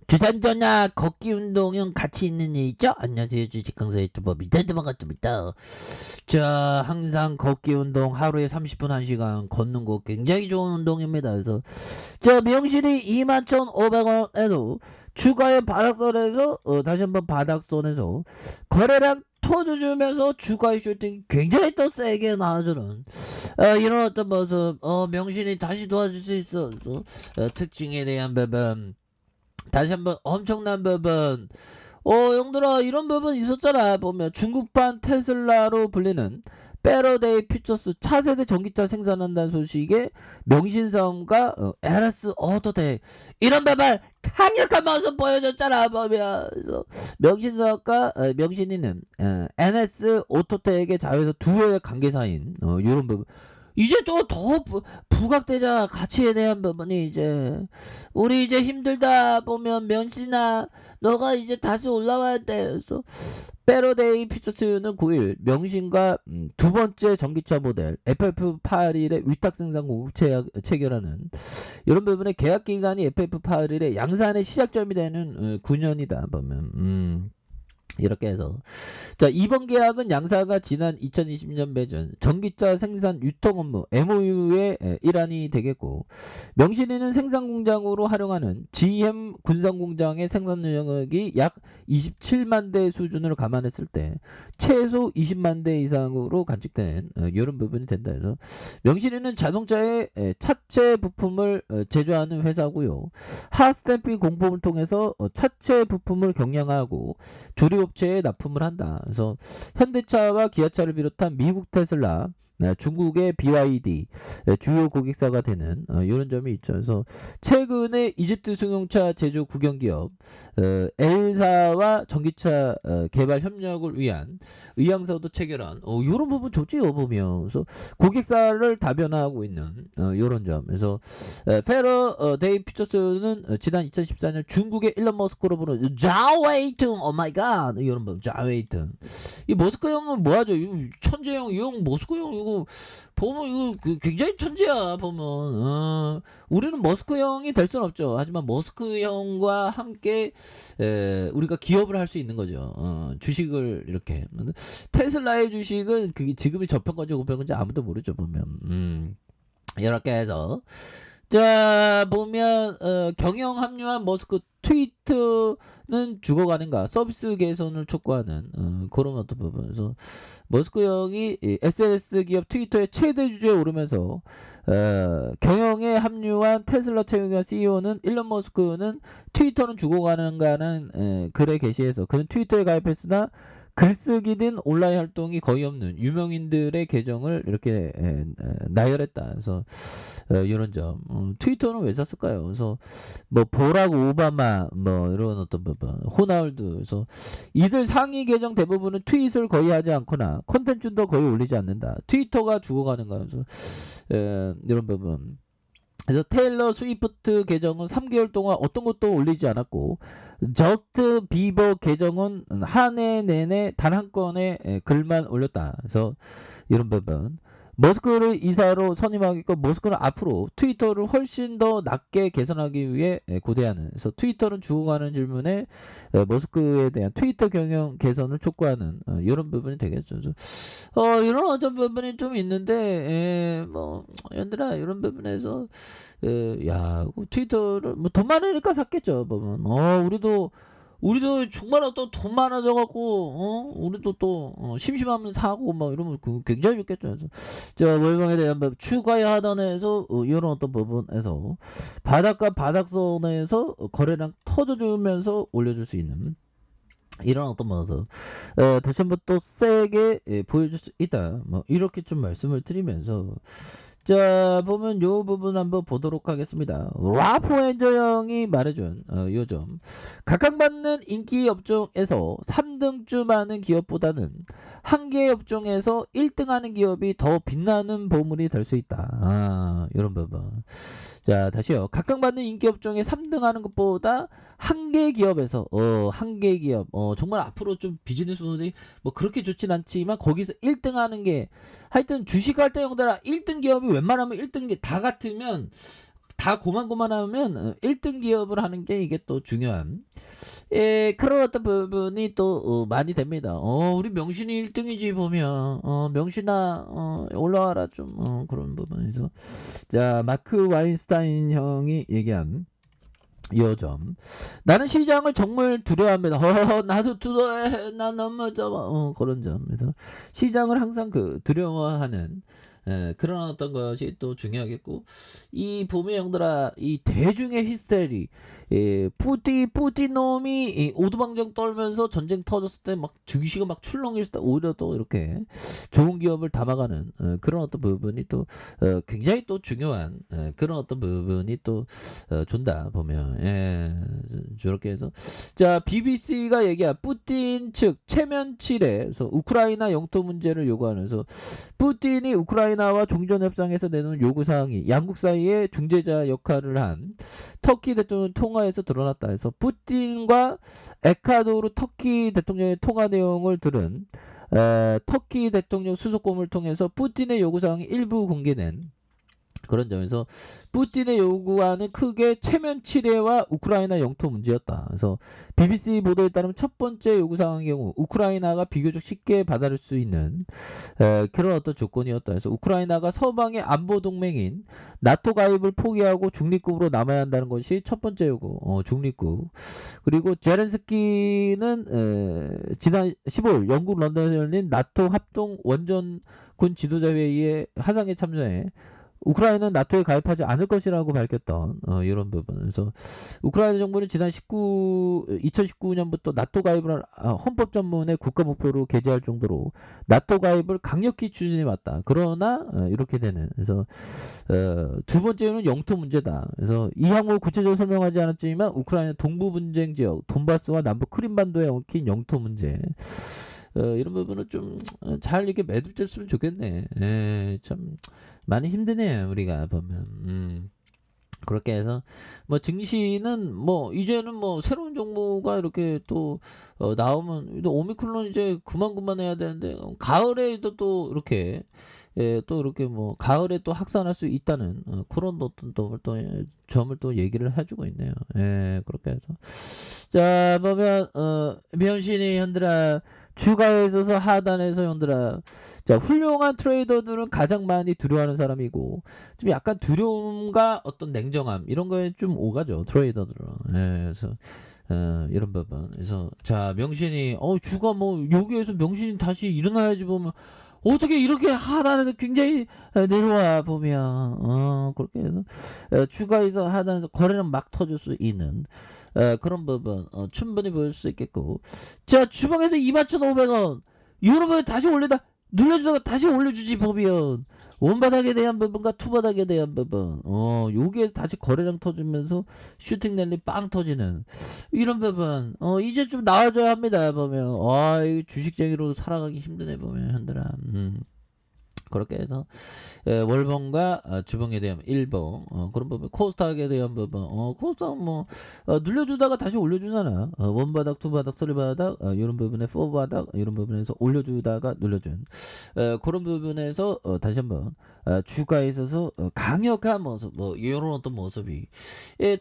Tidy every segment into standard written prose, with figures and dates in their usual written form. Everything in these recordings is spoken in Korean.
주산전화 걷기 운동은 가치 있는 일이죠? 안녕하세요. 주식 강사 유튜버 미달드 반갑습니다. 자, 항상 걷기 운동 하루에 30분 1시간 걷는 거 굉장히 좋은 운동입니다. 그래서 자, 명실이 21,500원에도 추가의 바닥선에서 다시 한번 바닥선에서 거래량 터져주면서 주가의 슈팅이 굉장히 또 세게 나와주는 이런 어떤 모습 명신이 다시 도와줄 수 있어. 특징에 대한 부분 다시 한번 엄청난 부분. 형들아, 이런 부분 있었잖아. 보면 중국판 테슬라로 불리는 패러데이 퓨처스 차세대 전기차 생산한다는 소식에 명신성과 LS 오토텍 이런 부분 강력한 모습 보여줬잖아. 보면 그래서 명신성과 명신이는 NS 오토텍의 자회사 두 회의 관계사인 이런 부분. 이제 또 더 부각되자 가치에 대한 부분이 이제 우리 이제 힘들다 보면 명신아 너가 이제 다시 올라와야 돼. 그래서 패러데이 퓨처스는 9일 명신과 두 번째 전기차 모델 FF81의 위탁 생산 공급 체결하는 이런 부분의 계약 기간이 FF81의 양산의 시작점이 되는 9년이다 보면 이렇게 해서 자, 이번 계약은 양사가 지난 2020년 맺은 전기차 생산 유통 업무 MOU의 일환이 되겠고, 명신이는 생산 공장으로 활용하는 GM 군산 공장의 생산 영역이 약 27만 대 수준으로 감안했을 때 최소 20만 대 이상으로 간직된 이런 부분이 된다 해서 명신이는 자동차의 차체 부품을 제조하는 회사고요. 하스탬핑 공법을 통해서 차체 부품을 경량화하고 조립업체에 납품을 한다. 그래서 현대차와 기아차를 비롯한 미국 테슬라, 중국의 BYD 주요 고객사가 되는 이런 점이 있죠. 그래서 최근에 이집트 승용차 제조 국영기업 엘사와 전기차 개발 협력을 위한 의향서도 체결한 이런 부분 좋지요 보면. 그래서 고객사를 다변화하고 있는 이런 점. 그래서 패러데이 퓨처스는 지난 2014년 중국의 일론 머스크로 부르는 자웨이튼 오마이갓 이런 부분 자웨이튼. 이 머스크 형은 뭐하죠? 이 천재형 이 형 머스크 형 이거 보면 이거 굉장히 천재야 보면. 우리는 머스크 형이 될 수는 없죠. 하지만 머스크 형과 함께 우리가 기업을 할 수 있는 거죠. 주식을 이렇게 테슬라의 주식은 그게 지금이 저평가인지 고평가인지 아무도 모르죠 보면. 이렇게 해서 자 보면 경영 합류한 머스크 트위터는 죽어가는가 서비스 개선을 촉구하는 그런 어떤 부분에서 머스크 형이 SNS 기업 트위터의 최대 주주에 오르면서 경영에 합류한 테슬라 채용한 CEO는 일론 머스크는 트위터는 죽어가는가는 글에 게시해서 그는 트위터에 가입했으나 글쓰기 등 온라인 활동이 거의 없는 유명인들의 계정을 이렇게 나열했다. 그래서 이런 점. 트위터는 왜 샀을까요? 그래서 뭐 보락 오바마 뭐 이런 어떤 부분 호나울두. 그래서 이들 상위 계정 대부분은 트윗을 거의 하지 않거나 콘텐츠도 거의 올리지 않는다. 트위터가 죽어가는 거야. 그래서 이런 부분. 그래서 테일러 스위프트 계정은 3개월 동안 어떤 것도 올리지 않았고 저스트 비버 계정은 한 해 내내 단 한 건의 글만 올렸다. 그래서 이런 부분. 머스크를 이사로 선임하겠고 머스크는 앞으로 트위터를 훨씬 더 낮게 개선하기 위해 고대하는. 그래서 트위터는 죽어가는 질문에 머스크에 대한 트위터 경영 개선을 촉구하는 이런 부분이 되겠죠. 이런 어떤 부분이 좀 있는데 뭐 얘들아 이런 부분에서 야 트위터를 뭐 돈 많으니까 샀겠죠 보면. 우리도 정말 어떤 돈 많아져갖고 우리도 또 심심하면 사고 막 이러면 굉장히 좋겠죠. 그래서 저 월경에 대한 추가야 하단에서 이런 어떤 부분에서 바닥과 바닥선에서 거래량 터져주면서 올려줄 수 있는 이런 어떤 모습 다시 한번 또 세게 보여줄 수 있다. 뭐 이렇게 좀 말씀을 드리면서 자 보면 요 부분 한번 보도록 하겠습니다. 라프엔저 형이 말해준 요점 각광받는 인기 업종에서 3등주 많은 기업보다는 한 개 업종에서 1등하는 기업이 더 빛나는 보물이 될 수 있다. 이런 부분. 자 다시요. 각광받는 인기 업종에 3등하는 것보다 한 개 기업에서 한 개 기업 정말 앞으로 좀 비즈니스 모델이 뭐 그렇게 좋진 않지만 거기서 1등하는 게 하여튼 주식할 때 형들아 1등 기업이 웬만하면 1등 게 다 같으면 다 고만고만하면 1등 기업을 하는 게 이게 또 중요한 그런 어떤 부분이 또 많이 됩니다. 우리 명신이 1등이지 보면 명신아 올라와라 좀 그런 부분에서 자 마크 와인스타인 형이 얘기한 요 점. 나는 시장을 정말 두려워합니다. 나도 두려워해. 나 너무 그런 점에서 시장을 항상 두려워하는 그런 어떤 것이 또 중요하겠고 이 봄의 형들아 이 대중의 히스테리 뿌띠 놈이 이 오두방정 떨면서 전쟁 터졌을 때 막 증시가 막 출렁일 때 오히려 또 이렇게 좋은 기업을 담아가는 그런 어떤 부분이 또 굉장히 또 중요한 그런 어떤 부분이 또 존다 보면 저렇게 해서 자 BBC가 얘기한 푸틴 측 체면치레에서 우크라이나 영토 문제를 요구하면서 푸틴이 우크라이나와 종전협상에서 내놓은 요구사항이 양국 사이에 중재자 역할을 한 터키 대통령 통화에서 드러났다 해서 푸틴과 에콰도르 터키 대통령의 통화 내용을 들은 터키 대통령 수석검을 통해서 푸틴의 요구사항이 일부 공개된 그런 점에서 푸틴의 요구안은 크게 체면 치레와 우크라이나 영토 문제였다. 그래서 BBC 보도에 따르면 첫 번째 요구사항의 경우 우크라이나가 비교적 쉽게 받아들일 수 있는 그런 어떤 조건이었다. 그래서 우크라이나가 서방의 안보 동맹인 나토 가입을 포기하고 중립국으로 남아야 한다는 것이 첫 번째 요구. 중립국. 그리고 제렌스키는 지난 15일 영국 런던에서 열린 나토 합동 원전군 지도자 회의에 화상에 참여해 우크라이나는 나토에 가입하지 않을 것이라고 밝혔던 이런 부분. 그래서 우크라이나 정부는 지난 2019년부터 나토 가입을 헌법 전문의 국가 목표로 게재할 정도로 나토 가입을 강력히 추진해 왔다. 그러나 이렇게 되는. 그래서 두 번째는 영토 문제다. 그래서 이 항목을 구체적으로 설명하지 않았지만 우크라이나 동부 분쟁 지역 돈바스와 남부 크림반도에 얽힌 영토 문제. 이런 부분은 좀 잘 이렇게 매듭됐으면 좋겠네. 참 많이 힘드네요 우리가 보면. 그렇게 해서 뭐 증시는 뭐 이제는 뭐 새로운 정보가 이렇게 또 나오면 또 오미크론 이제 그만 해야 되는데 가을에도 또 이렇게 또 이렇게 뭐 가을에 또 확산할 수 있다는 그런 어떤 또 점을 또 얘기를 해주고 있네요. 그렇게 해서 자 보면 변신이 현들아 주가에 있어서 하단에서 형들아 자 훌륭한 트레이더들은 가장 많이 두려워하는 사람이고 좀 약간 두려움과 어떤 냉정함 이런 거에 좀 오가죠 트레이더들은. 그래서 이런 부분. 그래서 자 명신이 주가 뭐 여기에서 명신이 다시 일어나야지 보면 어떻게 이렇게 하단에서 굉장히 내려와 보면 그렇게 해서 주가에서 하단에서 거래는 막 터질 수 있는 그런 부분 충분히 보일 수 있겠고 자 주방에서 21,500원 유럽에 다시 올리다 눌러주다가 다시 올려주지 보면 원바닥에 대한 부분과 투바닥에 대한 부분 여기에서 다시 거래량 터지면서 슈팅 랠리 빵 터지는 이런 부분 이제 좀 나와줘야 합니다 보면 이 주식쟁이로 살아가기 힘드네 보면 현들아 그렇게 해서 월봉과 주봉에 대한 일봉 그런 부분 코스닥에 대한 부분 코스닥 뭐 눌려주다가 다시 올려주잖아 원바닥 투바닥 쓰리바닥 이런 부분에 포바닥 이런 부분에서 올려주다가 눌려준 그런 부분에서 다시 한번 주가에 있어서 강력한 모습 뭐 이런 어떤 모습이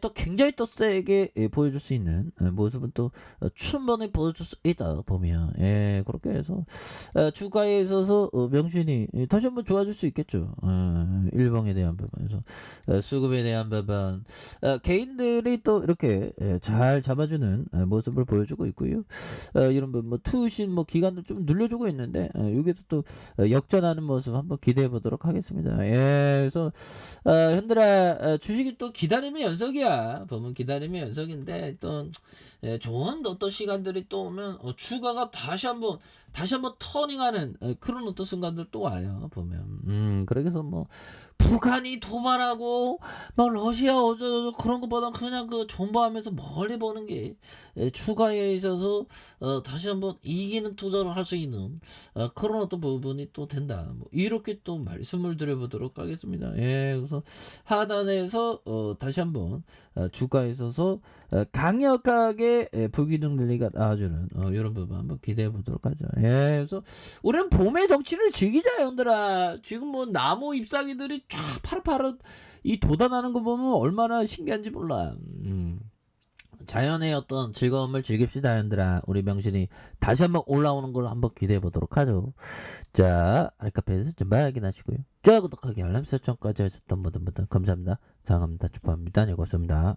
또 굉장히 또 세게 보여줄 수 있는 모습은 또 충분히 보여줄 수 있다 보면 그렇게 해서 주가에 있어서 명신이 다시 한번 좋아질 수 있겠죠. 일봉에 대한 부분에서 수급에 대한 부분 개인들이 또 이렇게 잘 잡아주는 모습을 보여주고 있고요. 이런 부분 뭐 투신 뭐 기간도 좀 늘려주고 있는데 여기서 또 역전하는 모습 한번 기대해 보도록 하겠습니다. 그래서 현들아 주식이 또 기다림의 연속이야. 보면 기다림의 연속인데 또 좋은 어떤 시간들이 또 오면 주가가 다시 한번 터닝하는 그런 어떤 순간들 또 와요 보면 그래서 뭐 북한이 도발하고 막 러시아 어쩌고 그런 것보다 그냥 존버하면서 멀리 보는 게 주가에 있어서 다시 한번 이기는 투자를 할 수 있는 그런 어떤 부분이 또 된다 뭐 이렇게 또 말씀을 드려보도록 하겠습니다. 그래서 하단에서 다시 한번 주가에 있어서 강력하게 불기둥 랠리가 나와주는 이런 부분 한번 기대해 보도록 하죠. 그래서 우리는 봄의 정치를 즐기자 형들아. 지금 뭐 나무 잎사귀들이 쫙 파릇파릇 이 돋아나는 거 보면 얼마나 신기한지 몰라. 자연의 어떤 즐거움을 즐깁시다, 여러분들아. 우리 명신이 다시 한번 올라오는 걸 한번 기대해 보도록 하죠. 자, 아리카페에서 좀 확인하시고요. 좋아요, 구독하기, 알람 설정까지 하셨던 모든 분들 감사합니다. 사랑합니다. 축하합니다. 네, 고맙습니다.